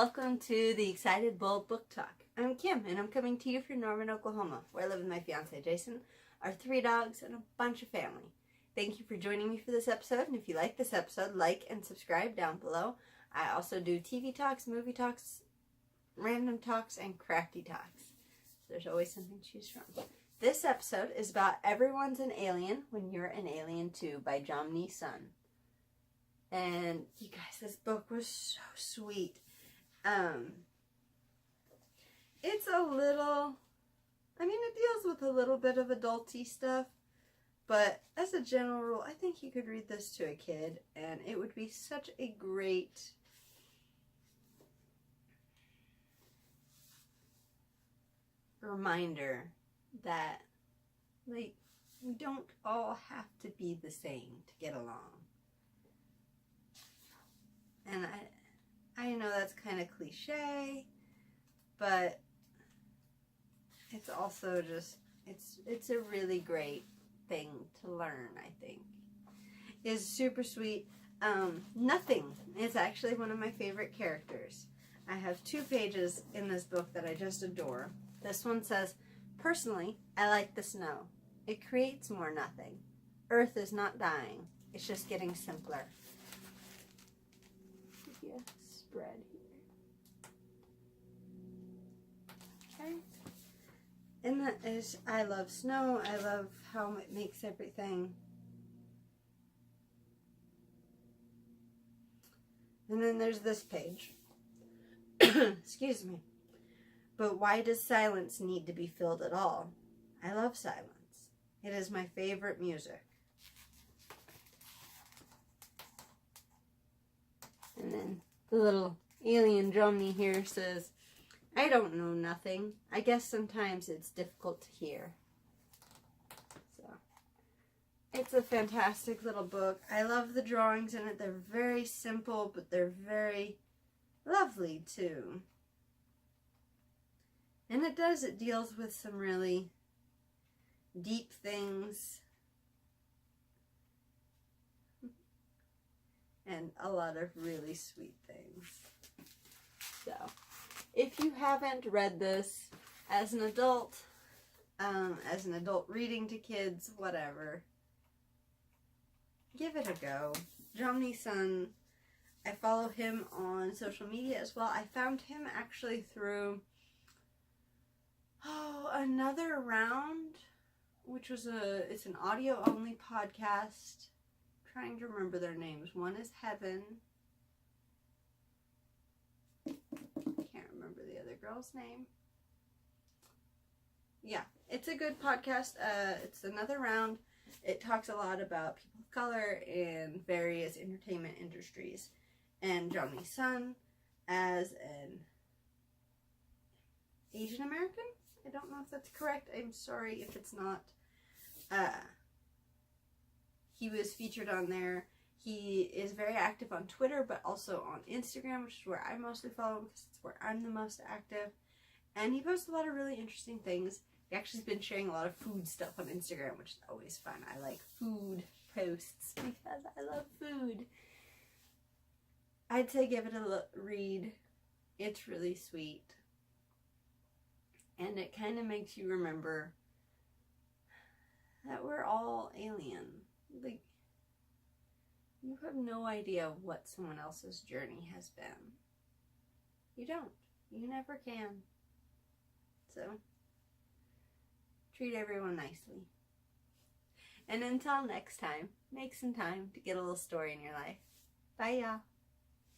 Welcome to the Excited Bold Book Talk. I'm Kim, and I'm coming to you from Norman, Oklahoma, where I live with my fiance Jason, our 3 dogs, and a bunch of family. Thank you for joining me for this episode, and if you like this episode, like and subscribe down below. I also do TV talks, movie talks, random talks, and crafty talks. So there's always something to choose from. This episode is about Everyone's an Alien When You're an Alien Too by Jomny Sun. And you guys, this book was so sweet. It's a little, it deals with a little bit of adulty stuff, but as a general rule, I think you could read this to a kid, and it would be such a great reminder that, we don't all have to be the same to get along. And I know that's kind of cliche, but it's also just, it's a really great thing to learn, I think. It's super sweet. Nothing is actually one of my favorite characters. I have 2 pages in this book that I just adore. This one says, "Personally, I like the snow. It creates more nothing. Earth is not dying. It's just getting simpler." Spread here. Okay. And that is, I love snow. I love how it makes everything. And then there's this page. Excuse me. "But why does silence need to be filled at all? I love silence. It is my favorite music." And then the little alien Jomny here says, "I don't know nothing. I guess sometimes it's difficult to hear." So, it's a fantastic little book. I love the drawings in it. They're very simple, but they're very lovely too. And it deals with some really deep things. And a lot of really sweet things. So, if you haven't read this as an adult reading to kids, whatever, give it a go. Jomny Sun, I follow him on social media as well. I found him actually through Another Round, which was it's an audio only podcast. Trying to remember their names. One is Heaven. Can't remember the other girl's name. Yeah, it's a good podcast. It's Another Round. It talks a lot about people of color in various entertainment industries. And Jomny Sun, as an Asian American? I don't know if that's correct. I'm sorry if it's not. He was featured on there. He is very active on Twitter, but also on Instagram, which is where I mostly follow because it's where I'm the most active. And he posts a lot of really interesting things. He actually has been sharing a lot of food stuff on Instagram, which is always fun. I like food posts because I love food. I'd say give it a read. It's really sweet. And it kind of makes you remember that we're all alien. Like, you have no idea what someone else's journey has been. You don't. You never can. So, treat everyone nicely. And until next time, make some time to get a little story in your life. Bye, y'all.